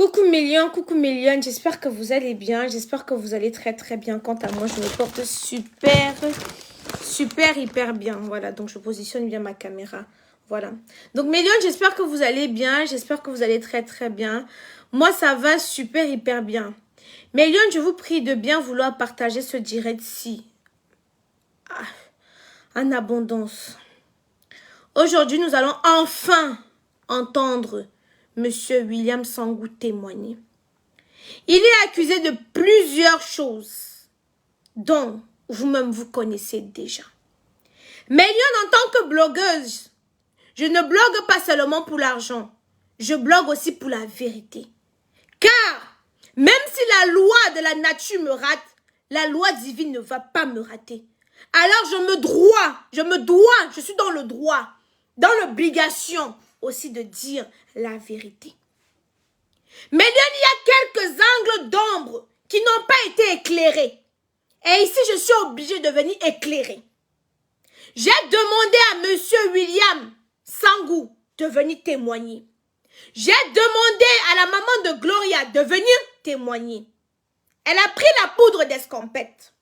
Coucou Million, j'espère que vous allez bien, j'espère que vous allez très bien. Quant à moi, je me porte hyper bien. Voilà, donc je positionne bien ma caméra. Voilà. Donc Million, j'espère que vous allez bien, j'espère que vous allez très bien. Moi, ça va hyper bien. Million, je vous prie de bien vouloir partager ce direct-ci. En abondance. Aujourd'hui, nous allons enfin entendre Monsieur William Sangou témoigner. Il est accusé de plusieurs choses dont vous-même vous connaissez déjà. Mais Lyon, en tant que blogueuse, je ne blogue pas seulement pour l'argent, je blogue aussi pour la vérité. Car même si la loi de la nature me rate, la loi divine ne va pas me rater. Alors je suis dans le droit, dans l'obligation aussi de dire la vérité. Mais il y a quelques angles d'ombre qui n'ont pas été éclairés. Et ici, je suis obligée de venir éclairer. J'ai demandé à Monsieur William Sangou de venir témoigner. J'ai demandé à la maman de Gloria de venir témoigner. Elle a pris la poudre d'escampette.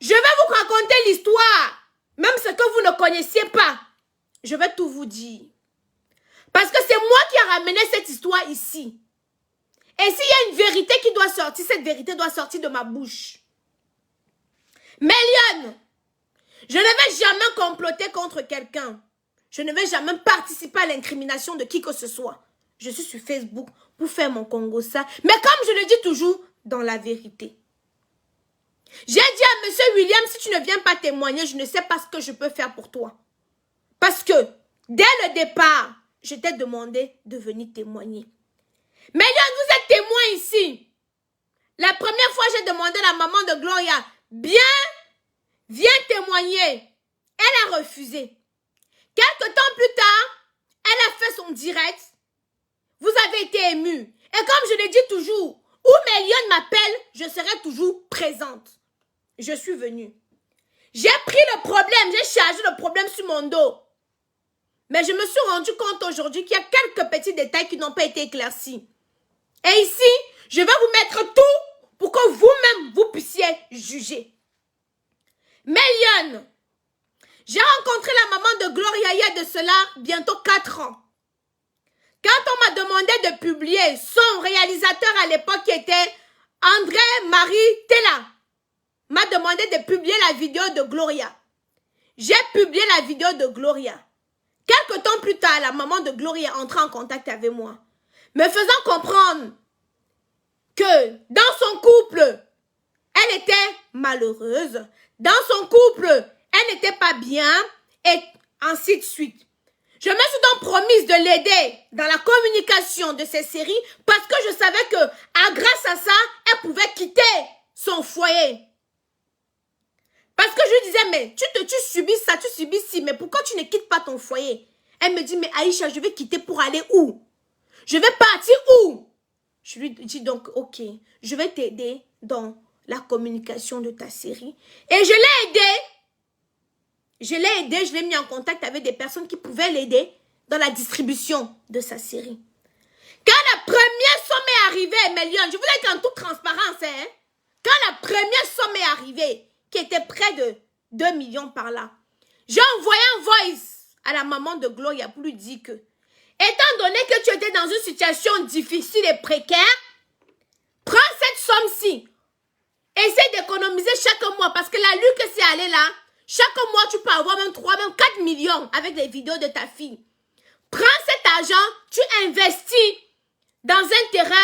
Je vais vous raconter l'histoire, même ce que vous ne connaissiez pas. Je vais tout vous dire. Parce que c'est moi qui ai ramené cette histoire ici. Et s'il y a une vérité qui doit sortir, cette vérité doit sortir de ma bouche. Méliane, je ne vais jamais comploter contre quelqu'un. Je ne vais jamais participer à l'incrimination de qui que ce soit. Je suis sur Facebook pour faire mon Congo ça. Mais comme je le dis toujours, dans la vérité. J'ai dit à Monsieur William, si tu ne viens pas témoigner, je ne sais pas ce que je peux faire pour toi. Parce que, dès le départ, je t'ai demandé de venir témoigner. Mais Yann, vous êtes témoin ici. La première fois, j'ai demandé à la maman de Gloria, viens témoigner. Elle a refusé. Quelque temps plus tard, elle a fait son direct. Vous avez été ému. Et comme je le dis toujours, où Méliane m'appelle, je serai toujours présente. Je suis venue. J'ai pris le problème, j'ai chargé le problème sur mon dos. Mais je me suis rendu compte aujourd'hui qu'il y a quelques petits détails qui n'ont pas été éclaircis. Et ici, je vais vous mettre tout pour que vous-même, vous puissiez juger. Méliane, j'ai rencontré la maman de Gloria il y a de cela bientôt 4 ans. Quand on m'a demandé de publier son réalisateur à l'époque qui était André-Marie Tella, m'a demandé de publier la vidéo de Gloria. J'ai publié la vidéo de Gloria. Quelque temps plus tard, la maman de Gloria entra en contact avec moi, me faisant comprendre que dans son couple, elle était malheureuse. Dans son couple, elle n'était pas bien et ainsi de suite. Je me suis donc promise de l'aider dans la communication de ces séries parce que je savais que grâce à ça, elle pouvait quitter son foyer. Parce que je lui disais, mais tu subis ça, tu subis ci, mais pourquoi tu ne quittes pas ton foyer? Elle me dit, mais Aïcha, je vais quitter pour aller où? Je vais partir où? Je lui dis donc, ok, je vais t'aider dans la communication de ta série. Et je l'ai aidé. Je l'ai mis en contact avec des personnes qui pouvaient l'aider dans la distribution de sa série. Quand la première somme est arrivée, Méliane, je vous l'ai dit en toute transparence, hein, quand la première somme est arrivée, qui était près de 2 millions par là, j'ai envoyé un voice à la maman de Gloria pour lui dire que, étant donné que tu étais dans une situation difficile et précaire, prends cette somme-ci. Essaie d'économiser chaque mois parce que la lutte que c'est allé là, chaque mois tu peux avoir même 3, même 4 millions avec les vidéos de ta fille. Prends cet argent, tu investis dans un terrain,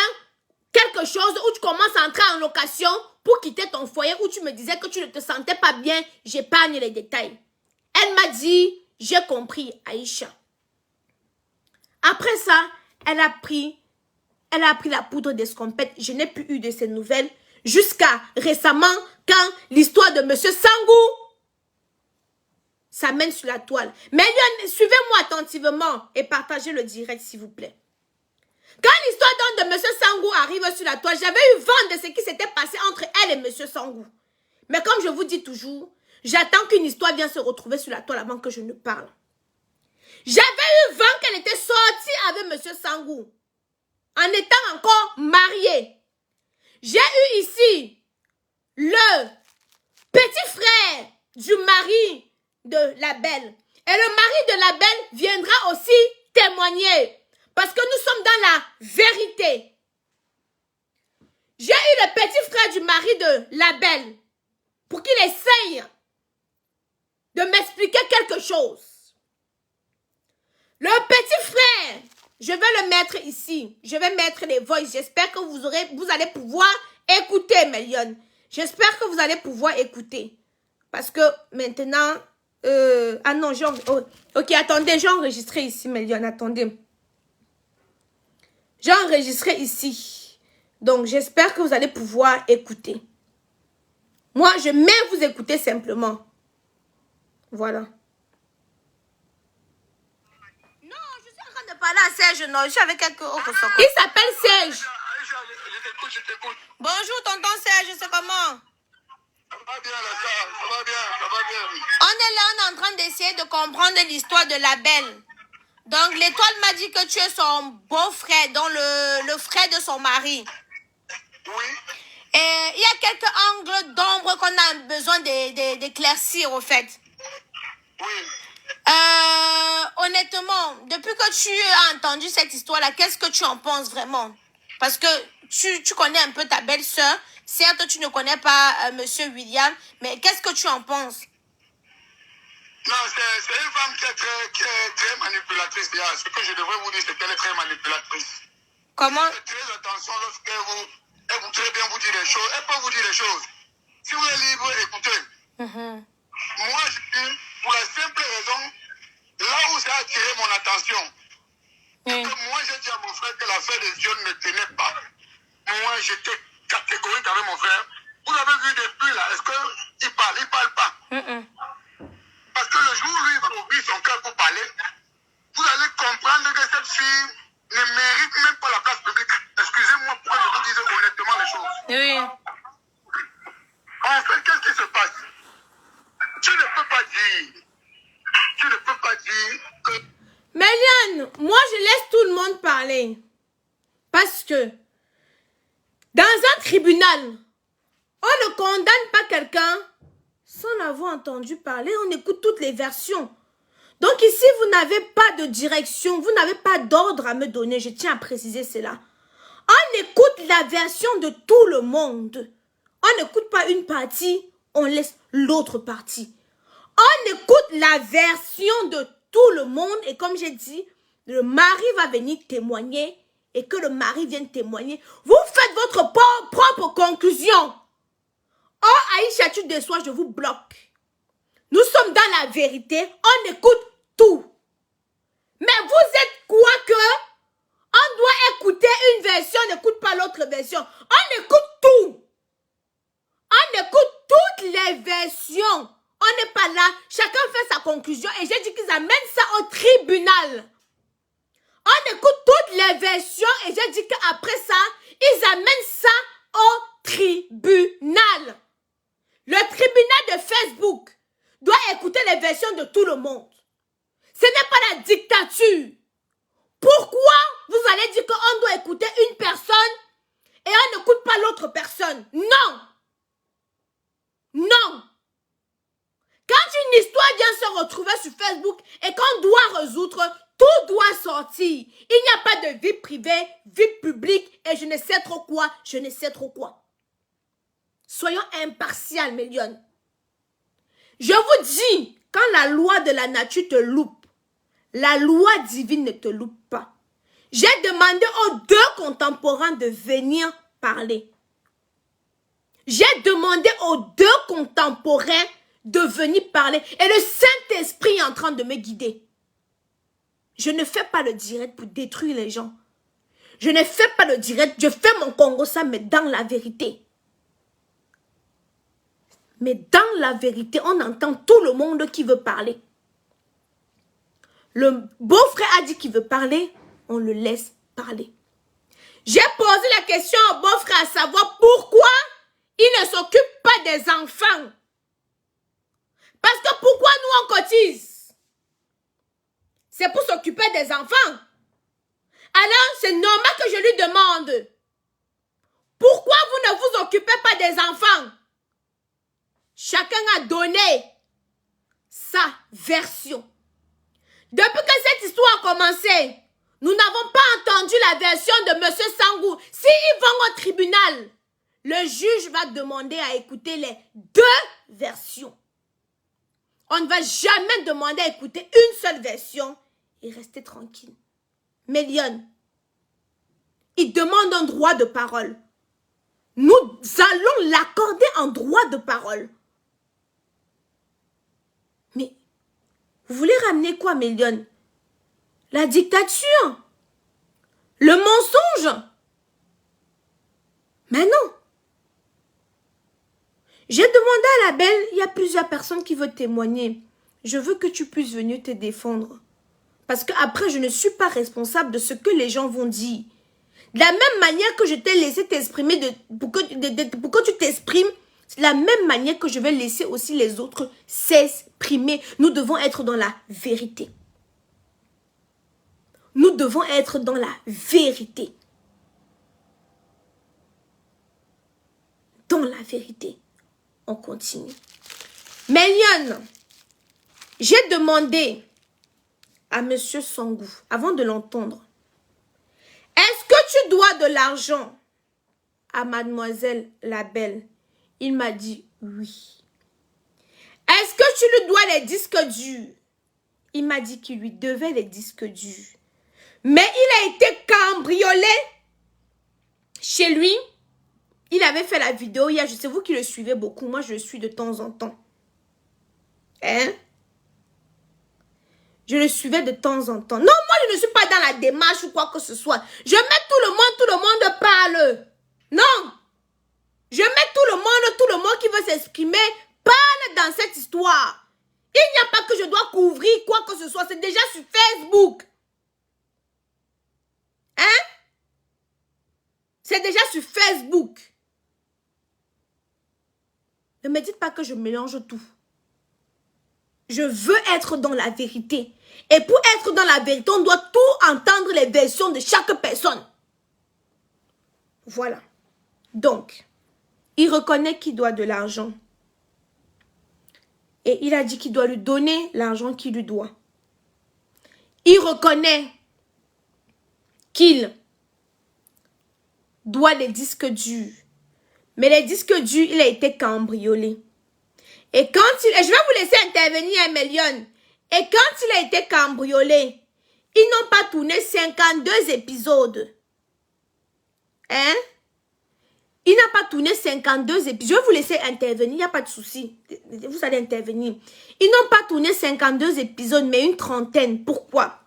quelque chose où tu commences à entrer en location pour quitter ton foyer où tu me disais que tu ne te sentais pas bien. J'épargne les détails. Elle m'a dit, j'ai compris, Aïcha. Après ça, elle a pris la poudre d'escampette. Je n'ai plus eu de ces nouvelles jusqu'à récemment quand l'histoire de Monsieur Sangou s'amène sur la toile. Mais suivez-moi attentivement et partagez le direct s'il vous plaît. Quand l'histoire de Monsieur Sangou arrive sur la toile, j'avais eu vent de ce qui s'était passé entre elle et Monsieur Sangou. Mais comme je vous dis toujours, j'attends qu'une histoire vienne se retrouver sur la toile avant que je ne parle. J'avais eu vent qu'elle était sortie avec Monsieur Sangou en étant encore marié. J'ai eu ici le petit frère du mari de la belle. Et le mari de la belle viendra aussi témoigner. Parce que nous sommes dans la vérité. J'ai eu le petit frère du mari de la belle pour qu'il essaye de m'expliquer quelque chose. Le petit frère, je vais le mettre ici. Je vais mettre les voices. J'espère que vous allez pouvoir écouter, Mélione. J'espère que vous allez pouvoir écouter. Parce que maintenant... ah non, ok, attendez, j'ai enregistré ici, Mélione. Attendez. J'ai enregistré ici. Donc, j'espère que vous allez pouvoir écouter. Moi, je mets vous écouter simplement. Voilà. Non, je suis en train de parler à Serge. Non, je suis avec quelqu'un autre. Il s'appelle Serge. Je t'écoute. Bonjour, tonton Serge, c'est comment? Ça va bien, la soeur. Ça va bien, ça va bien. On est là, on est en train d'essayer de comprendre l'histoire de la belle. Donc, l'étoile m'a dit que tu es son beau-frère, donc le frère de son mari. Oui. Et il y a quelques angles d'ombre qu'on a besoin d'éclaircir, au fait. Oui. Honnêtement, depuis que tu as entendu cette histoire-là, qu'est-ce que tu en penses vraiment? Parce que tu connais un peu ta belle-sœur. Certes, tu ne connais pas Monsieur William, mais qu'est-ce que tu en penses? Non, c'est une femme qui est très manipulatrice. Ce que je devrais vous dire, c'est qu'elle est très manipulatrice. Comment? Faites très attention lorsqu'elle vous très bien vous dire des choses. Elle peut vous dire des choses. Si vous êtes libre, écoutez. Moi, je dis, pour la simple raison, là où ça a attiré mon attention, c'est que moi, j'ai dit à mon frère que l'affaire des Dieu ne tenait pas. Moi, j'étais catégorique avec mon frère. Vous avez vu depuis là, est-ce qu'il parle? Il ne parle pas. Parce que le jour où lui il va ouvrir son cœur pour parler, vous allez comprendre que cette fille ne mérite même pas la place publique. Excusez-moi pourquoi je vous disais honnêtement les choses. Oui. En fait, qu'est-ce qui se passe? Tu ne peux pas dire que... Méliane, moi je laisse tout le monde parler. Parce que dans un tribunal, on ne condamne pas quelqu'un sans l'avoir entendu parler. On écoute toutes les versions. Donc ici, vous n'avez pas de direction, vous n'avez pas d'ordre à me donner. Je tiens à préciser cela. On écoute la version de tout le monde. On n'écoute pas une partie, on laisse l'autre partie. On écoute la version de tout le monde et comme j'ai dit, le mari va venir témoigner et que le mari vienne témoigner. Vous faites votre propre conclusion. Oh Aïcha, tu déçois, je vous bloque. Nous sommes dans la vérité, on écoute tout. Mais vous êtes quoi que on doit écouter une version, on n'écoute pas l'autre version. On écoute tout. On écoute toutes les versions. On n'est pas là. Chacun fait sa conclusion. Et j'ai dit qu'ils amènent ça au tribunal. On écoute toutes les versions. Et j'ai dit qu'après ça, ils amènent ça au tribunal. Le tribunal de Facebook doit écouter les versions de tout le monde. Ce n'est pas la dictature. Pourquoi vous allez dire qu'on doit écouter une personne et on n'écoute pas l'autre personne? Non. Non. Quand une histoire vient se retrouver sur Facebook et qu'on doit résoudre, tout doit sortir. Il n'y a pas de vie privée, vie publique et je ne sais trop quoi, je ne sais trop quoi. Soyons impartials, Mélione. Je vous dis, quand la loi de la nature te loupe, la loi divine ne te loupe pas. J'ai demandé aux deux contemporains de venir parler. J'ai demandé aux deux contemporains de venir parler. Et le Saint-Esprit est en train de me guider. Je ne fais pas le direct pour détruire les gens. Je ne fais pas le direct. Je fais mon Congo ça, mais dans la vérité. Mais dans la vérité, on entend tout le monde qui veut parler. Le beau-frère a dit qu'il veut parler, on le laisse parler. J'ai posé la question au beau-frère à savoir pourquoi il ne s'occupe pas des enfants. Parce que pourquoi nous on cotise? C'est pour s'occuper des enfants. Alors, c'est normal que je lui demande. Pourquoi vous ne vous occupez pas des enfants? Chacun a donné sa version. Depuis que cette histoire a commencé, nous n'avons pas entendu la version de M. Sangou. S'ils vont au tribunal, le juge va demander à écouter les deux versions. On ne va jamais demander à écouter une seule version et rester tranquille. Mais Lyon, il demande un droit de parole. Nous allons l'accorder en droit de parole. Mais, vous voulez ramener quoi, Mélione? La dictature? Le mensonge? Mais non. J'ai demandé à la belle, il y a plusieurs personnes qui veulent témoigner. Je veux que tu puisses venir te défendre. Parce qu'après, je ne suis pas responsable de ce que les gens vont dire. De la même manière que je t'ai laissé t'exprimer pour que tu t'exprimes, c'est la même manière que je vais laisser aussi les autres s'exprimer. Nous devons être dans la vérité. Nous devons être dans la vérité. Dans la vérité. On continue. Mais Lyon, j'ai demandé à M. Sangou, avant de l'entendre, est-ce que tu dois de l'argent à mademoiselle la belle? Il m'a dit oui. Est-ce que tu lui dois les disques durs? Il m'a dit qu'il lui devait les disques durs. Mais il a été cambriolé chez lui. Il avait fait la vidéo hier. Je sais vous qui le suivez beaucoup. Moi, je le suis de temps en temps. Hein? Je le suivais de temps en temps. Non, moi, je ne suis pas dans la démarche ou quoi que ce soit. Je mets tout le monde parle. Non. Je mets tout le monde qui veut s'exprimer, parle dans cette histoire. Il n'y a pas que je dois couvrir quoi que ce soit. C'est déjà sur Facebook. Hein? C'est déjà sur Facebook. Ne me dites pas que je mélange tout. Je veux être dans la vérité. Et pour être dans la vérité, on doit tout entendre les versions de chaque personne. Voilà. Donc, il reconnaît qu'il doit de l'argent. Et il a dit qu'il doit lui donner l'argent qu'il lui doit. Il reconnaît qu'il doit les disques durs. Mais les disques durs, il a été cambriolé. Et quand il... Et je vais vous laisser intervenir, Mélione. Et quand il a été cambriolé, ils n'ont pas tourné 52 épisodes. Hein? Il n'a pas tourné 52 épisodes. Je vais vous laisser intervenir, il n'y a pas de souci. Vous allez intervenir. Ils n'ont pas tourné 52 épisodes, mais une trentaine. Pourquoi?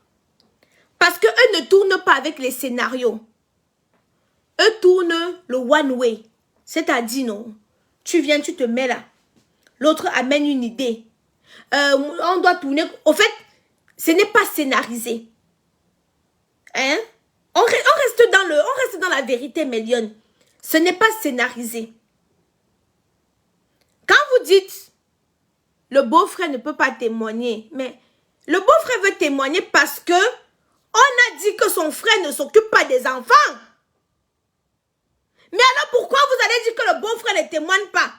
Parce qu'eux ne tournent pas avec les scénarios. Eux tournent le one way. C'est-à-dire, non, tu viens, tu te mets là. L'autre amène une idée. On doit tourner. Au fait, ce n'est pas scénarisé. Hein? On reste dans la vérité, Mélione. Ce n'est pas scénarisé. Quand vous dites, le beau-frère ne peut pas témoigner, mais le beau-frère veut témoigner parce que on a dit que son frère ne s'occupe pas des enfants. Mais alors pourquoi vous allez dire que le beau-frère ne témoigne pas?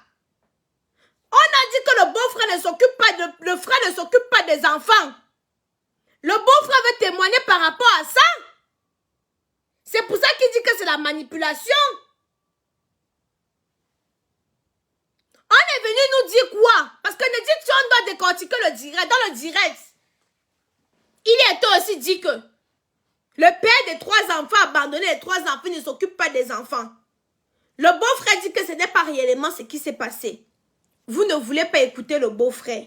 On a dit que le beau-frère ne s'occupe pas, le frère ne s'occupe pas des enfants. Le beau-frère veut témoigner par rapport à ça. C'est pour ça qu'il dit que c'est la manipulation. On est venu nous dire quoi? Parce que ne dites on doit décortiquer le direct. Dans le direct, il a aussi dit que le père des 3 enfants abandonnés, les 3 enfants ne s'occupent pas des enfants. Le beau-frère dit que ce n'est pas réellement ce qui s'est passé. Vous ne voulez pas écouter le beau-frère.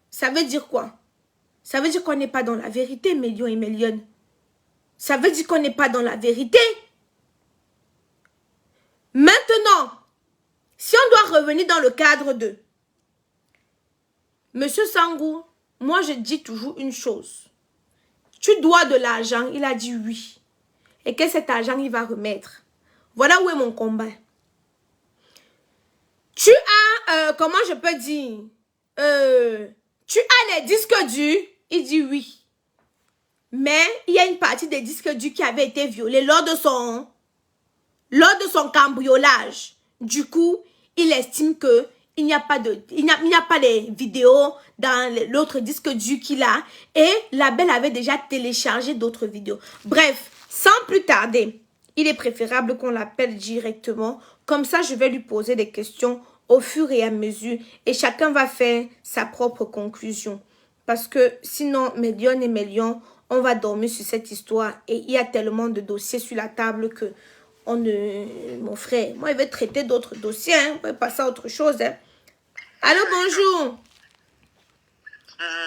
Ça veut dire quoi? Ça veut dire qu'on n'est pas dans la vérité, Mélion et Mélione. Ça veut dire qu'on n'est pas dans la vérité. Maintenant, si on doit revenir dans le cadre de Monsieur Sangou, moi je dis toujours une chose. Tu dois de l'argent, il a dit oui. Et que cet argent, il va remettre. Voilà où est mon combat. Tu as, comment je peux dire, tu as les disques durs, il dit oui. Mais il y a une partie des disques durs qui avait été violée lors de son cambriolage. Du coup, il estime que il n'y a pas les vidéos dans l'autre disque dur qu'il a. Et la belle avait déjà téléchargé d'autres vidéos. Bref, sans plus tarder, il est préférable qu'on l'appelle directement. Comme ça, je vais lui poser des questions au fur et à mesure. Et chacun va faire sa propre conclusion. Parce que sinon, mes lions et mes lions, on va dormir sur cette histoire. Et il y a tellement de dossiers sur la table que mon frère, moi, il veut traiter d'autres dossiers. Hein. On va passer à autre chose. Hein. Allô, bonjour.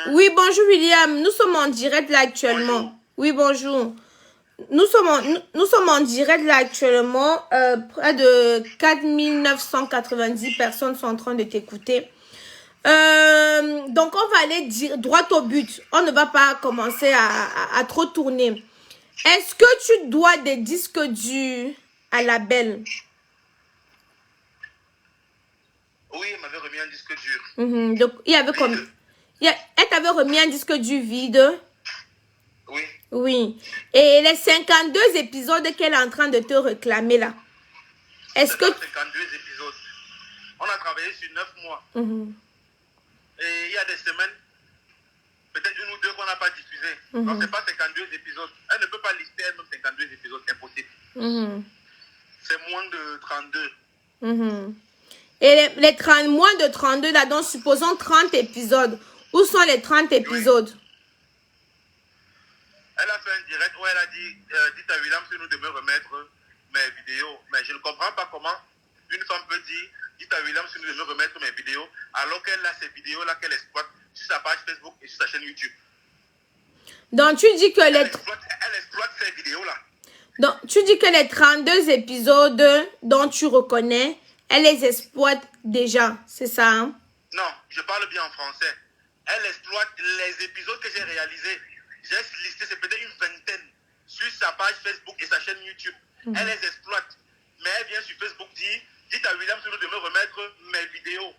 Oui, bonjour, William. Nous sommes en direct là actuellement. Bonjour. Oui, bonjour. Nous sommes en direct là actuellement. Près de 4990 personnes sont en train de t'écouter. Donc, on va aller droit au but. On ne va pas commencer à trop tourner. Est-ce que tu dois des disques durs à la belle? Oui, elle m'avait remis un disque dur. Donc, il y avait comme... Elle t'avait remis un disque dur vide. Oui. Oui. Et les 52 épisodes qu'elle est en train de te réclamer là. Est-ce que... 52 épisodes. On a travaillé sur 9 mois. Et il y a des semaines, peut-être une ou deux qu'on n'a pas diffusé. Donc, ce n'est pas 52 épisodes. Elle ne peut pas lister elle-même 52 épisodes. C'est impossible. C'est moins de 32. Et les moins de 32 là, donc supposons 30 épisodes. Où sont les 30 épisodes? Elle a fait un direct où elle a dit, dites à William si nous devons remettre mes vidéos. Mais je ne comprends pas comment une femme peut dire, dites à William si nous devons remettre mes vidéos, alors qu'elle a ces vidéos-là qu'elle exploite sur sa page Facebook et sur sa chaîne YouTube. Donc tu dis que elle exploite ces vidéos-là. Donc tu dis que les 32 épisodes dont tu reconnais, elle les exploite déjà, c'est ça hein? Non, je parle bien en français. Elle exploite les épisodes que j'ai réalisés. J'ai listé, c'est peut-être une vingtaine sur sa page Facebook et sa chaîne YouTube. Elle les exploite. Mais elle vient sur Facebook dire, dites à William si nous devons remettre mes vidéos.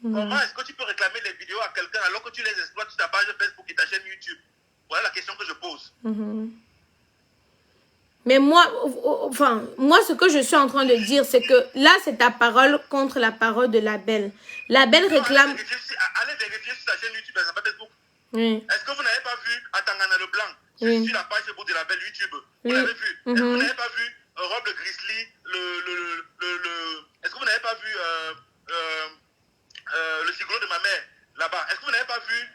Comment est-ce que tu peux réclamer les vidéos à quelqu'un alors que tu les exploites sur ta page Facebook et ta chaîne YouTube? Voilà la question que je pose. Mais moi, ce que je suis en train de dire, c'est que là, c'est ta parole contre la parole de la belle. La belle réclame... Allez vérifier sur sa chaîne YouTube et sa page Facebook. Oui. Est-ce que vous n'avez pas vu Atangana Leblanc sur la page Facebook de la belle YouTube? Vous l'avez vu? Est-ce que vous n'avez pas vu Rob le Grizzly, est-ce que vous n'avez pas vu le cigolo de ma mère là-bas? Est-ce que vous n'avez pas vu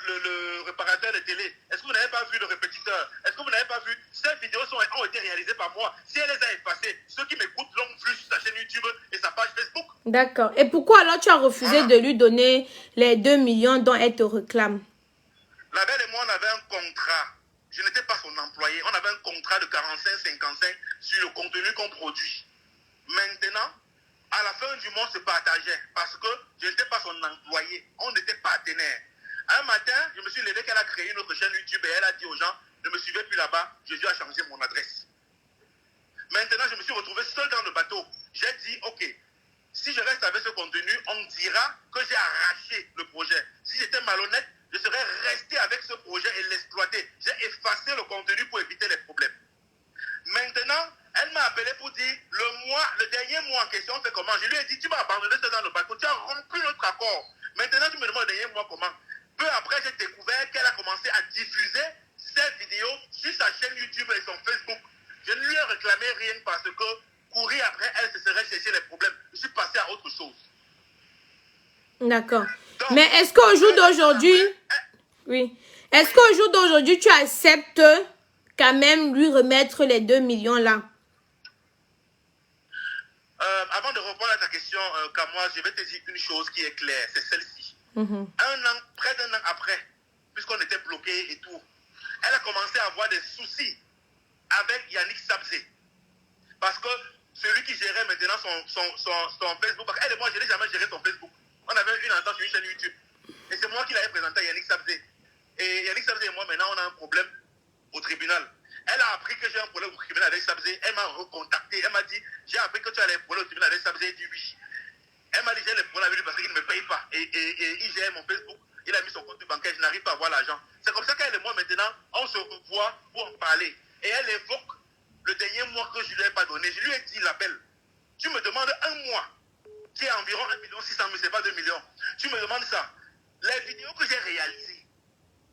le réparateur de télé? Est-ce que vous n'avez pas vu le répétiteur? Est-ce que vous n'avez pas vu? Ces vidéos ont été réalisées par moi. Si elle les a effacées, ceux qui m'écoutent l'ont vu sur sa chaîne YouTube et sa page Facebook. D'accord. Et pourquoi alors tu as refusé de lui donner les 2 millions dont elle te réclame? La belle et moi, on avait un contrat. Je n'étais pas son employé. On avait un contrat de 45-55 sur le contenu qu'on produit. Maintenant, à la fin du mois, on se partageait parce que je n'étais pas son employé. On était partenaires. Un matin, je me suis levé qu'elle a créé une autre chaîne YouTube et elle a dit aux gens, ne me suivez plus là-bas, je lui ai changé mon adresse. Maintenant, je me suis retrouvé seul dans le bateau. J'ai dit, ok, si je reste avec ce contenu, on dira que j'ai arraché le projet. Si j'étais malhonnête, je serais resté avec ce projet et l'exploiter. J'ai effacé le contenu pour éviter les problèmes. Maintenant, elle m'a appelé pour dire, le dernier mois en question, c'est comment? Je lui ai dit, tu m'as abandonné ça dans le bateau, tu as rompu notre accord. Maintenant, tu me demandes le dernier mois comment? Peu après, j'ai découvert qu'elle a commencé à diffuser ces vidéos sur sa chaîne YouTube et son Facebook. Je ne lui ai réclamé rien parce que courir après elle, se serait chercher les problèmes. Je suis passé à autre chose. D'accord. Mais est-ce qu'au jour d'aujourd'hui... Oui. Est-ce qu'au jour d'aujourd'hui, tu acceptes quand même lui remettre les 2 millions là? Avant de répondre à ta question, Kamoa, je vais te dire une chose qui est claire, c'est celle-ci. Près d'un an après, puisqu'on était bloqués et tout, elle a commencé à avoir des soucis avec Yannick Sabzé. Parce que celui qui gérait maintenant son Facebook, parce qu'elle et moi, je n'ai jamais géré son Facebook. On avait une entente sur une chaîne YouTube. Et c'est moi qui l'avais présenté à Yannick Sabzé. Et Yannick Sabzé et moi, maintenant, on a un problème au tribunal. Elle a appris que j'ai un problème au tribunal avec Sabzé. Elle m'a recontacté. Elle m'a dit, j'ai appris que tu as des problèmes au tribunal avec Sabzé. Elle dit oui. Elle m'a dit, j'ai les problèmes avec lui parce qu'il ne me paye pas. Et il gère mon Facebook. il a mis son compte bancaire, je n'arrive pas à voir l'argent. C'est comme ça qu'elle et moi, maintenant, on se revoit pour en parler. Et elle évoque le dernier mois que je ne lui ai pas donné. Je lui ai dit, l'appel. Tu me demandes un mois, qui est environ 1,6 million, c'est pas 2 millions. Tu me demandes ça. Les vidéos que j'ai réalisées,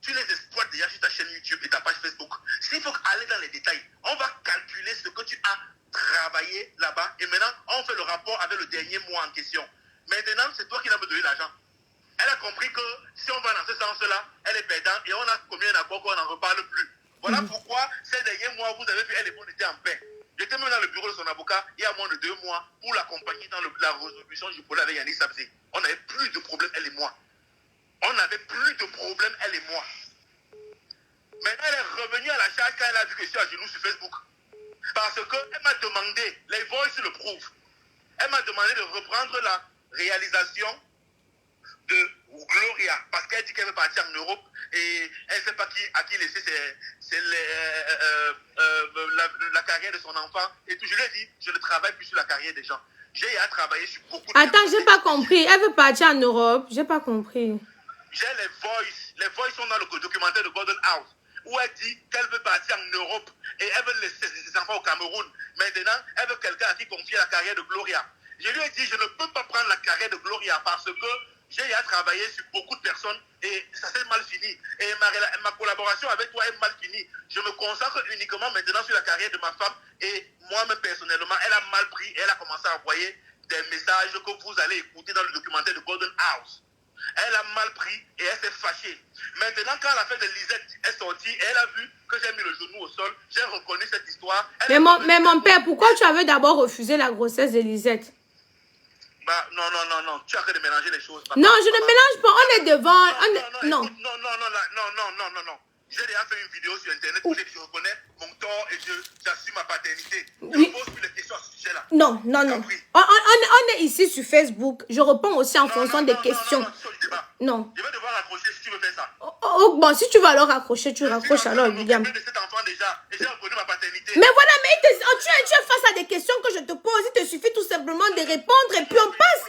tu les exploites déjà sur ta chaîne YouTube et ta page Facebook. S'il faut aller dans les détails, on va calculer ce que tu as travaillé là-bas. Et maintenant, on fait le rapport avec le dernier mois en question. Maintenant, c'est toi qui vas me donner l'argent. Elle a compris que si on va dans ce sens-là, elle est perdante et on a combien d'accords qu'on n'en reparle plus. Voilà pourquoi ces derniers mois, vous avez vu, elle et moi, on était en paix. J'étais même dans le bureau de son avocat il y a moins de 2 mois pour l'accompagner dans la résolution du problème avec Yannick Sabzi. On n'avait plus de problème, elle et moi. On n'avait plus de problème, elle et moi. Maintenant, elle est revenue à la charge quand elle a vu que je suis à genoux sur Facebook. Parce qu'elle m'a demandé, les voices le prouvent, elle m'a demandé de reprendre la réalisation de Gloria, parce qu'elle dit qu'elle veut partir en Europe et elle ne sait pas à qui laisser la carrière de son enfant. Et tout, je lui ai dit, je ne travaille plus sur la carrière des gens. J'ai à travailler sur beaucoup de... Attends, j'ai pas compris. Elle veut partir en Europe. J'ai pas compris. J'ai les voices. Les voices sont dans le documentaire de Golden House, où elle dit qu'elle veut partir en Europe et elle veut laisser ses enfants au Cameroun. Maintenant, elle veut quelqu'un à qui confier la carrière de Gloria. Je lui ai dit, je ne peux pas prendre la carrière de Gloria parce que j'ai à travailler sur beaucoup de personnes et ça s'est mal fini. Et ma collaboration avec toi est mal finie. Je me concentre uniquement maintenant sur la carrière de ma femme et moi-même personnellement, elle a mal pris et elle a commencé à envoyer des messages que vous allez écouter dans le documentaire de Golden House. Elle a mal pris et elle s'est fâchée. Maintenant, quand l'affaire de Lisette est sortie, elle a vu que j'ai mis le genou au sol, j'ai reconnu cette histoire. Mais mon père, pourquoi tu avais d'abord refusé la grossesse de Lisette? Bah, non, tu as arrêté de mélanger les choses. Papa, non, je ne mélange pas, on est devant. Non. Non. J'ai déjà fait une vidéo sur Internet où je reconnais mon tort et j'assume ma paternité. Je ne pose plus les questions à ce sujet-là. Non. On est ici sur Facebook. Je réponds aussi en fonction des questions. Non. Je vais devoir raccrocher si tu veux faire ça. Bon, si tu veux alors raccrocher, tu raccroches alors, William. De cet enfant déjà, et j'ai reconnu ma paternité. Mais voilà, mais tu es face à des questions que je te pose. Il te suffit tout simplement de répondre et puis on passe.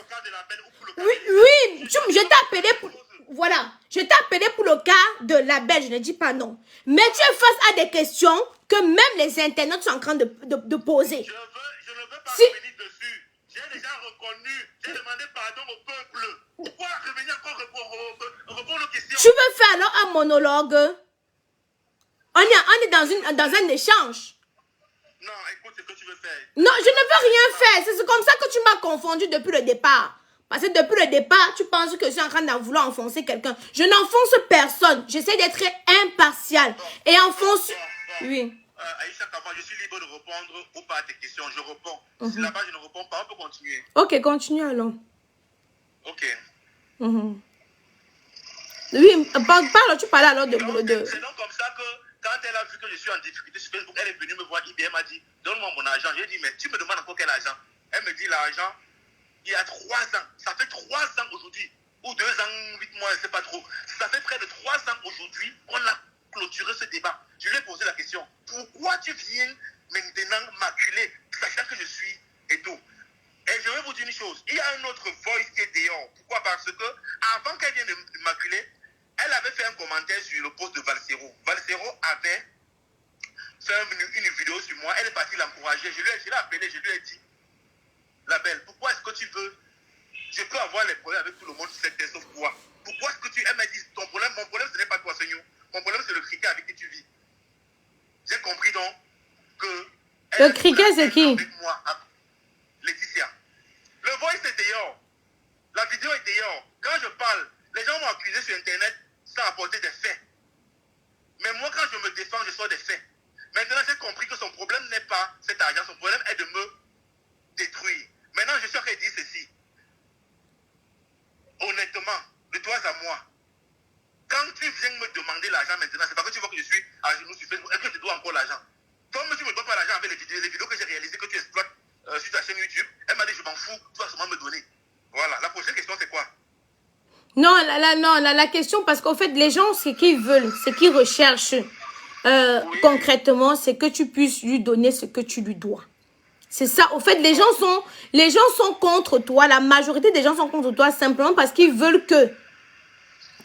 Oui, je t'ai appelé pour... Voilà, je t'ai appelé pour le cas de la belle, je ne dis pas non. Mais tu es face à des questions que même les internautes sont en train de poser. Je ne veux pas revenir dessus. J'ai déjà reconnu, j'ai demandé pardon au peuple. Pourquoi revenir encore répondre aux questions? Tu veux faire alors un monologue? On est dans un échange. Non, écoute ce que tu veux faire. Non, je ne veux rien faire. C'est comme ça que tu m'as confondu depuis le départ. Parce que depuis le départ, tu penses que je suis en train de vouloir enfoncer quelqu'un. Je n'enfonce personne. J'essaie d'être impartial. Et enfonce... Oui. Aïcha Kava, je suis libre de répondre ou pas à tes questions. Je réponds. Si là-bas, je ne réponds pas, on peut continuer. Ok, continue alors. Ok. Oui, parle, tu parlais alors de... C'est donc comme ça que quand elle a vu que je suis en difficulté sur Facebook, elle est venue me voir, IBM m'a dit, donne-moi mon argent. J'ai dit, mais tu me demandes encore quel argent? Elle me dit, l'argent, il y a 3 ans, ça fait 3 ans aujourd'hui, ou 2 ans, 8 mois, je ne sais pas trop. Ça fait près de 3 ans aujourd'hui qu'on a clôturé ce débat. Je lui ai posé la question, pourquoi tu viens maintenant m'acculer, sachant que je suis et tout? Et je vais vous dire une chose, il y a un autre voice qui est dehors. Pourquoi? Parce que avant qu'elle vienne de m'acculer, elle avait fait un commentaire sur le post de Valsero. Valsero avait fait une vidéo sur moi, elle est partie l'encourager. Je l'ai appelé, je lui ai dit, la belle, pourquoi est-ce que tu veux? Je peux avoir les problèmes avec tout le monde sur cette terre, sauf toi. Pourquoi est-ce que tu... Elle m'a dit, mon problème ce n'est pas toi, Seigneur. Mon problème c'est le criquet avec qui tu vis. J'ai compris donc que... Le criquet c'est qui? Avec moi, Laetitia. Le voice est dehors. La vidéo est dehors. Quand je parle, les gens m'ont accusé sur Internet sans apporter des faits. Mais moi, quand je me défends, je sors des faits. Maintenant, j'ai compris que son problème n'est pas cet argent. Son problème est de me détruire. Maintenant, je suis en train de dire ceci. Honnêtement, de toi à moi, quand tu viens me demander l'argent maintenant, c'est parce que tu vois que je suis à genoux sur Facebook et que je te dois encore l'argent. Comme tu ne me dois pas l'argent avec les vidéos que j'ai réalisées, que tu exploites sur ta chaîne YouTube, elle m'a dit je m'en fous, tu vas seulement me donner. Voilà, la prochaine question c'est quoi? Non, la question, parce qu'en fait, les gens, ce qu'ils veulent, ce qu'ils recherchent concrètement, c'est que tu puisses lui donner ce que tu lui dois. C'est ça. Au fait, les gens sont contre toi. La majorité des gens sont contre toi simplement parce qu'ils veulent que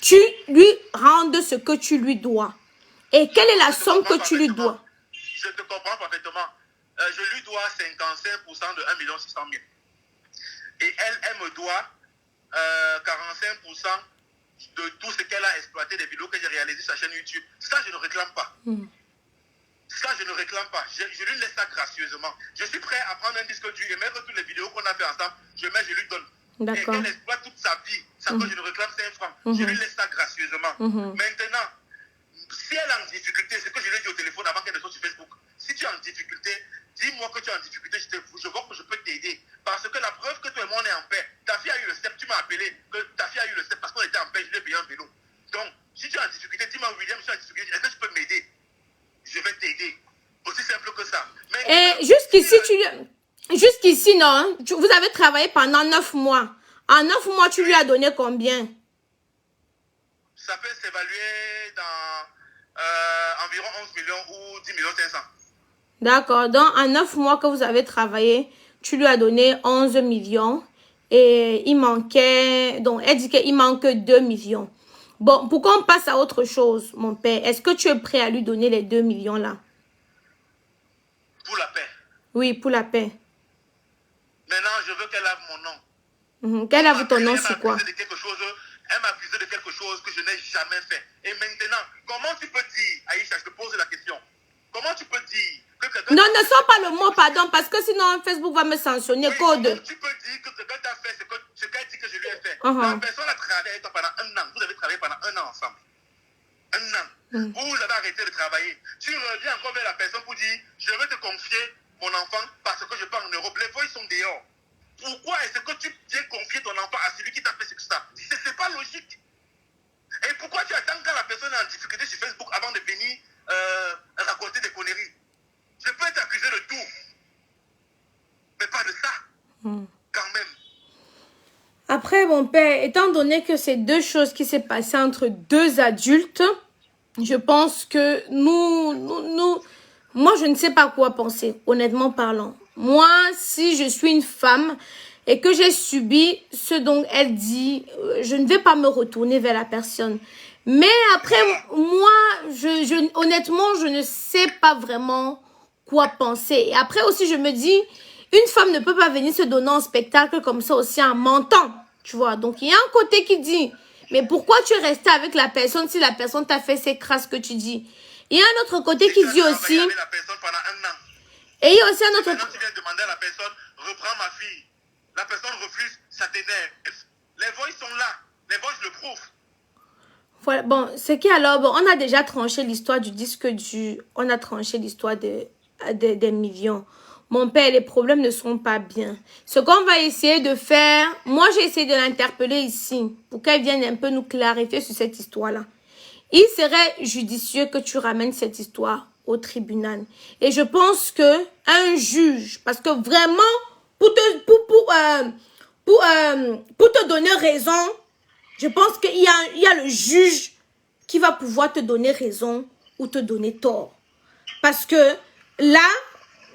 tu lui rendes ce que tu lui dois. Et quelle est la somme que tu lui dois? Je te comprends parfaitement. Je lui dois 55% de 1 600 000. Et elle me doit 45% de tout ce qu'elle a exploité des vidéos que j'ai réalisées sur sa chaîne YouTube. Ça, je ne réclame pas. Ça, je ne réclame pas. Je lui laisse ça gracieusement. Je suis prêt à prendre un disque dur et mettre toutes les vidéos qu'on a fait ensemble. Je lui donne. Et qu'elle exploite toute sa vie. Ça que je ne réclame 5 francs. Je lui laisse ça gracieusement. Maintenant, si elle est en difficulté, c'est ce que je lui ai dit au téléphone avant qu'elle ne soit sur Facebook. Si tu es en difficulté, dis-moi que tu es en difficulté, je vois que je peux t'aider. Parce que la preuve que toi et moi on est en paix, ta fille a eu le step, tu m'as appelé, que ta fille a eu le step parce qu'on était en paix, je lui ai payé un vélo. Donc, si tu es en difficulté, dis-moi William, je suis en difficulté, est-ce que tu peux m'aider? Je vais t'aider. Aussi simple que ça. Mais, et jusqu'ici, non, vous avez travaillé pendant 9 mois. En 9 mois, tu lui as donné combien? Ça peut s'évaluer dans environ 11 millions ou 10 millions 500. D'accord. Donc, en 9 mois que vous avez travaillé, tu lui as donné 11 millions. Et il manquait... Donc, elle dit qu'il manque 2 millions. Bon, pour qu'on passe à autre chose, mon père, est-ce que tu es prêt à lui donner les 2 millions là? Pour la paix. Oui, pour la paix. Maintenant, je veux qu'elle lave mon nom. Qu'elle lave ton nom, c'est quoi? Elle m'a accusé de quelque chose que je n'ai jamais fait. Et maintenant, comment tu peux dire, Aïcha, je te pose la question, comment tu peux dire que quelqu'un... Non, ne sors pas le mot pardon, parce que sinon Facebook va me sanctionner. Oui, Code. comment tu peux dire que quelqu'un t'a fait ce qu'elle dit que je lui ai fait? La personne a travaillé avec toi pendant 1 an. Vous avez travaillé pendant 1 an ensemble. 1 an. Vous avez arrêté de travailler. Tu reviens encore vers la personne pour dire, je vais te confier mon enfant parce que je pars en Europe. Les voix sont dehors. Pourquoi est-ce que tu viens confier ton enfant à celui qui t'a fait ça? C'est pas logique. Et pourquoi tu attends quand la personne est en difficulté sur Facebook avant de venir raconter des conneries? Je peux être accusé de tout. Mais pas de ça. Quand même. Après, mon père, étant donné que c'est 2 choses qui s'est passées entre 2 adultes, je pense que moi, je ne sais pas quoi penser, honnêtement parlant. Moi, si je suis une femme et que j'ai subi ce dont elle dit, je ne vais pas me retourner vers la personne. Mais après, moi, honnêtement, je ne sais pas vraiment quoi penser. Et après aussi, je me dis, une femme ne peut pas venir se donner en spectacle comme ça aussi en mentant, tu vois. Donc, il y a un côté qui dit, mais pourquoi tu es resté avec la personne si la personne t'a fait ces crasses que tu dis? Il y a un autre côté qui dit aussi... La personne pendant 1 an. Et il y a aussi un autre... Maintenant, tu viens demander à la personne, reprends ma fille. La personne refuse, ça t'énerve. Les voix sont là. Les voix le prouvent. Voilà, bon, c'est qui alors... Bon, on a déjà tranché l'histoire du disque dur. On a tranché l'histoire des millions. Mon père, les problèmes ne sont pas bien. Ce qu'on va essayer de faire... Moi, j'ai essayé de l'interpeller ici pour qu'elle vienne un peu nous clarifier sur cette histoire-là. Il serait judicieux que tu ramènes cette histoire au tribunal. Et je pense que un juge, parce que vraiment, pour te donner raison, je pense qu'il y a le juge qui va pouvoir te donner raison ou te donner tort. Parce que là,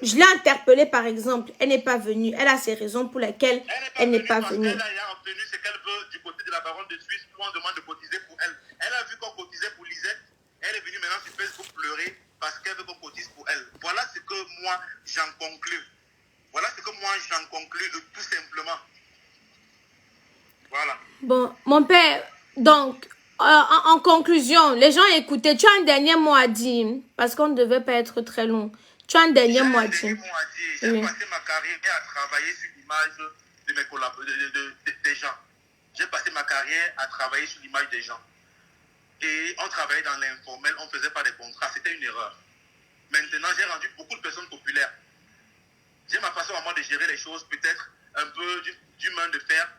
je l'ai interpellée par exemple, elle n'est pas venue. Elle a ses raisons pour lesquelles elle n'est pas venue. Elle a obtenu ce qu'elle veut du côté de la baronne de Suisse pour on demande de cotiser pour elle. Elle a vu qu'on cotisait pour Lisette. Elle est venue maintenant sur Facebook pleurer parce qu'elle veut qu'on cotise pour elle. Voilà ce que moi j'en conclus. Voilà ce que moi j'en conclus tout simplement. Voilà. Bon, mon père, donc, en conclusion, les gens écoutaient. Tu as un dernier mot à dire parce qu'on ne devait pas être très long. Tu as un dernier mot à dire. J'ai passé ma carrière à travailler sur l'image de mes des gens. J'ai passé ma carrière à travailler sur l'image des gens. Et on travaillait dans l'informel, on ne faisait pas des contrats, c'était une erreur. Maintenant, j'ai rendu beaucoup de personnes populaires. J'ai ma façon à moi de gérer les choses, peut-être un peu d'humain de fer.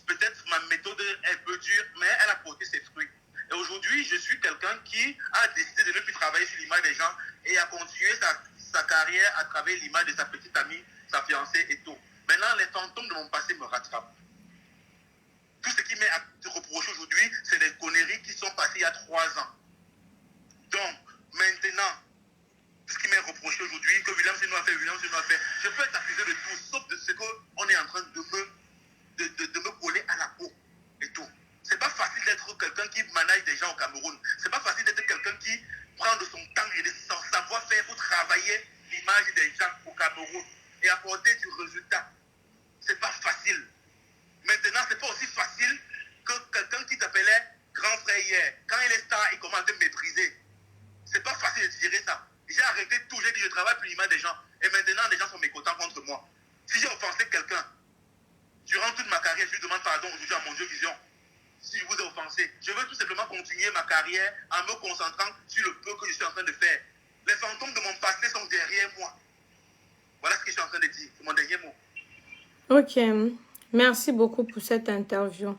Peut-être ma méthode est un peu dure, mais elle a porté ses fruits. Et aujourd'hui, je suis quelqu'un qui a décidé de ne plus travailler sur l'image des gens et a continué sa carrière à travers l'image de sa petite amie, sa fiancée et tout. Maintenant, les fantômes de mon passé me rattrapent. Tout ce qui m'est reproché aujourd'hui, c'est des conneries qui sont passées il y a 3 ans. Donc, maintenant, ce qui m'est reproché aujourd'hui, que William Seno a fait, je peux être accusé de tout, sauf de ce qu'on est en train de me coller à la peau et tout. C'est pas facile d'être quelqu'un qui ménage des gens au Cameroun et apporter du résultat. C'est pas facile. Maintenant, c'est pas aussi facile que quelqu'un qui t'appelait grand frère hier. Quand il est star, il commence à te mépriser. C'est pas facile de gérer ça. J'ai arrêté tout, j'ai dit je travaille plus l'image des gens. Et maintenant, les gens sont mécontents contre moi. Si j'ai offensé quelqu'un, durant toute ma carrière, je lui demande pardon aujourd'hui à mon Dieu Vision. Si je vous ai offensé, je veux tout simplement continuer ma carrière en me concentrant sur le peu que je suis en train de faire. Les fantômes de mon passé sont derrière moi. Voilà ce que je suis en train de dire. C'est mon dernier mot. Ok. Merci beaucoup pour cette interview.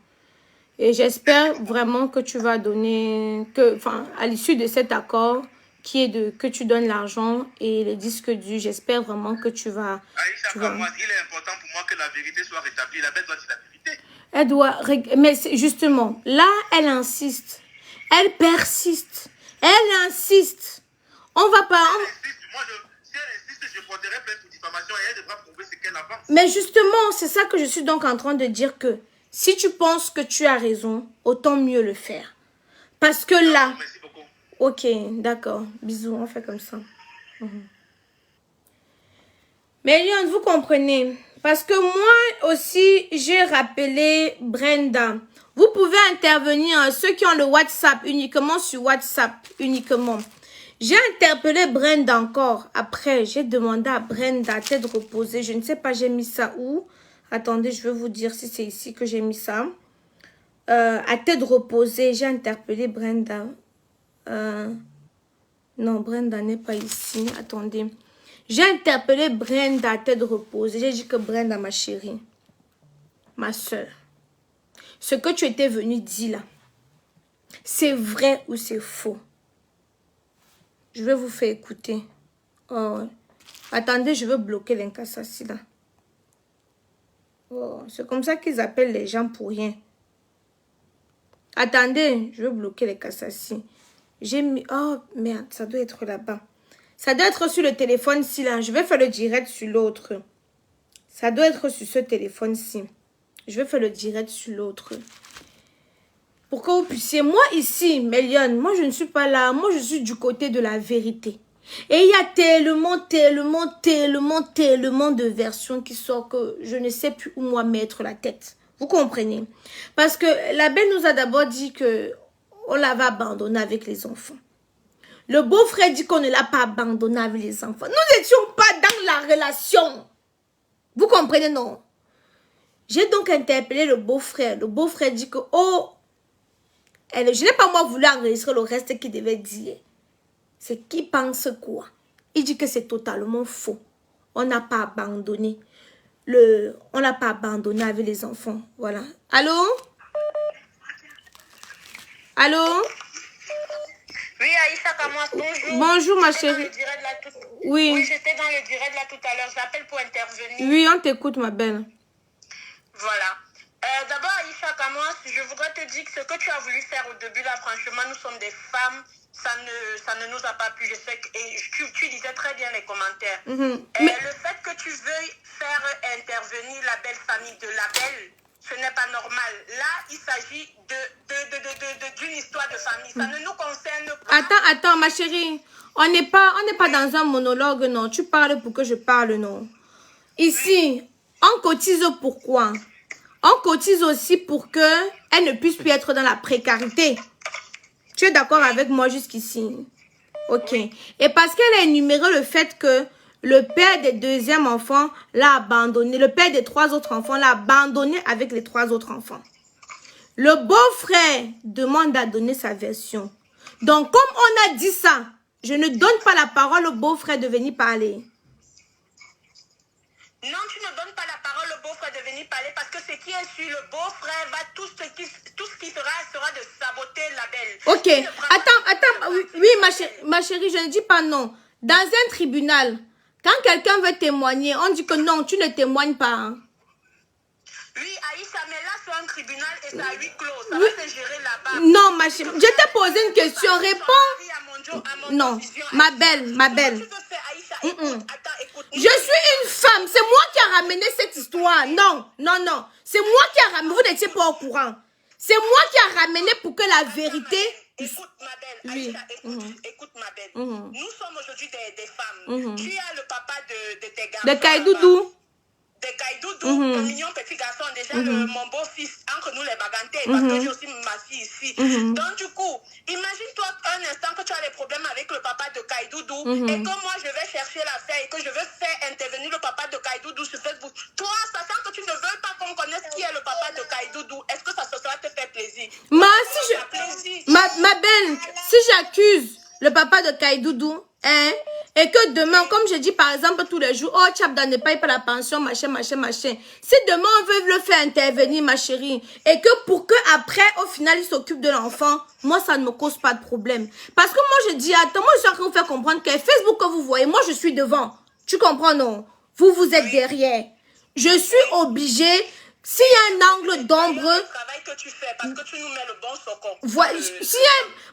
Et j'espère vraiment que tu vas donner, à l'issue de cet accord, qui est que tu donnes l'argent et les disques dus, j'espère vraiment que tu vas... Aïcha Kamoise, il est important pour moi que la vérité soit rétablie. La bête doit dire la vérité. Elle doit... Mais justement, là, elle insiste. Elle persiste. Elle insiste. On va pas... Si elle insiste, je porterai plainte pour diffamation et elle devra prouver ce qu'elle avance. Mais justement, c'est ça que je suis donc en train de dire que si tu penses que tu as raison, autant mieux le faire. Parce que là... Merci beaucoup. Ok, d'accord. Bisous, on fait comme ça. Mais Lyon, vous comprenez. Parce que moi aussi, j'ai rappelé Brenda. Vous pouvez intervenir, ceux qui ont le WhatsApp, uniquement sur WhatsApp, uniquement. J'ai interpellé Brenda encore. Après, j'ai demandé à Brenda, tête reposée. Je ne sais pas, j'ai mis ça où. Attendez, je vais vous dire si c'est ici que j'ai mis ça. À tête reposée, j'ai interpellé Brenda. Non, Brenda n'est pas ici. Attendez. J'ai interpellé Brenda à tête reposée. J'ai dit que Brenda, ma chérie, ma soeur, ce que tu étais venue dire là, c'est vrai ou c'est faux? Je vais vous faire écouter. Oh, attendez, je veux bloquer l'incassassi là. Oh, c'est comme ça qu'ils appellent les gens pour rien. Attendez, je veux bloquer les cassassi. J'ai mis... Oh, merde, ça doit être là-bas. Ça doit être sur le téléphone-ci, là. Je vais faire le direct sur l'autre. Ça doit être sur ce téléphone-ci. Je vais faire le direct sur l'autre. Pour que vous puissiez... Moi, ici, Méliane, moi, je ne suis pas là. Moi, je suis du côté de la vérité. Et il y a tellement de versions qui sortent que je ne sais plus où moi mettre la tête. Vous comprenez? Parce que la belle nous a d'abord dit que on l'avait abandonné avec les enfants. Le beau-frère dit qu'on ne l'a pas abandonné avec les enfants. Nous n'étions pas dans la relation. Vous comprenez, non? J'ai donc interpellé le beau-frère. Le beau-frère dit que, oh, je n'ai pas moi voulu enregistrer le reste qu'il devait dire. C'est qui pense quoi? Il dit que c'est totalement faux. On n'a pas abandonné. On l'a pas abandonné avec les enfants. Voilà. Allô? Allô? Oui, Aïcha Kamoise, bonjour. Bonjour, ma chérie. Oui. Oui, j'étais dans le direct là tout à l'heure. J'appelle pour intervenir. Oui, on t'écoute, ma belle. Voilà. D'abord, Aïcha Kamoise, je voudrais te dire que ce que tu as voulu faire au début, là, franchement, nous sommes des femmes. Ça ne nous a pas plu. Je sais que, et tu disais très bien les commentaires. Mais... Le fait que tu veuilles faire intervenir la belle famille de la belle, ce n'est pas normal. Là, il s'agit d'une histoire de famille. Ça ne nous concerne pas. Attends, ma chérie. On n'est pas dans un monologue, non. Tu parles pour que je parle, non. Ici, on cotise pourquoi? On cotise aussi pour qu'elle ne puisse plus être dans la précarité. Tu es d'accord avec moi jusqu'ici? Ok. Et parce qu'elle a énuméré le fait que le père des deuxièmes enfants l'a abandonné. Le père des 3 autres enfants l'a abandonné avec les 3 autres enfants. Le beau-frère demande à donner sa version. Donc, comme on a dit ça, je ne donne pas la parole au beau-frère de venir parler. Non, tu ne donnes pas la parole au beau-frère de venir parler parce que ce qui est sur le beau-frère va tout ce qui sera de saboter la belle. Ok. Attends. Oui, ma chérie, je ne dis pas non. Dans un tribunal, quand quelqu'un veut témoigner, on dit que non, tu ne témoignes pas. Hein. Oui, Aïcha, mais là, c'est un tribunal et c'est à huis clos. Ça va se gérer là-bas. Non, ma chérie, je t'ai posé une question. Réponds. Non, ma belle. Je suis une femme. C'est moi qui a ramené cette histoire. Non. C'est moi qui a ramené. Vous n'étiez pas au courant. C'est moi qui a ramené pour que la vérité Écoute, ma belle, Oui. Aïcha, écoute, ma belle. Nous sommes aujourd'hui des femmes. Tu as le papa de tes garçons. De Kaïdoudou. De Kaïdoudou, le mignon petit garçon, déjà mon beau-fils, entre nous les bagantés, parce que j'ai aussi ma fille ici. Donc du coup, imagine-toi un instant que tu as des problèmes avec le papa de Kaïdoudou et que moi je vais chercher l'affaire et que je vais faire intervenir le papa de Kaïdoudou sur Facebook. Toi, sachant que tu ne veux pas qu'on connaisse qui est le papa de Kaïdoudou, est-ce que ça te fait plaisir? Ma belle, si j'accuse le papa de Kaïdoudou, hein, et que demain, comme je dis par exemple tous les jours, oh Tchabda ne paye pas la pension, machin. Si demain on veut le faire intervenir, ma chérie, et que pour que après, au final, il s'occupe de l'enfant, moi ça ne me cause pas de problème. Parce que moi je dis, attends, moi je suis en train de vous faire comprendre que Facebook que vous voyez, moi je suis devant. Tu comprends, non? Vous êtes derrière. Je suis obligée. S'il y a un angle d'ombre... Le travail que tu fais, parce que tu nous mets le bon socon. Voilà,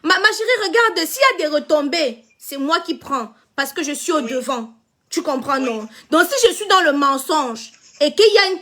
ma chérie, regarde, s'il y a des retombées, c'est moi qui prends. Parce que je suis au devant. Tu comprends, non? Donc, si je suis dans le mensonge et qu'il y a une...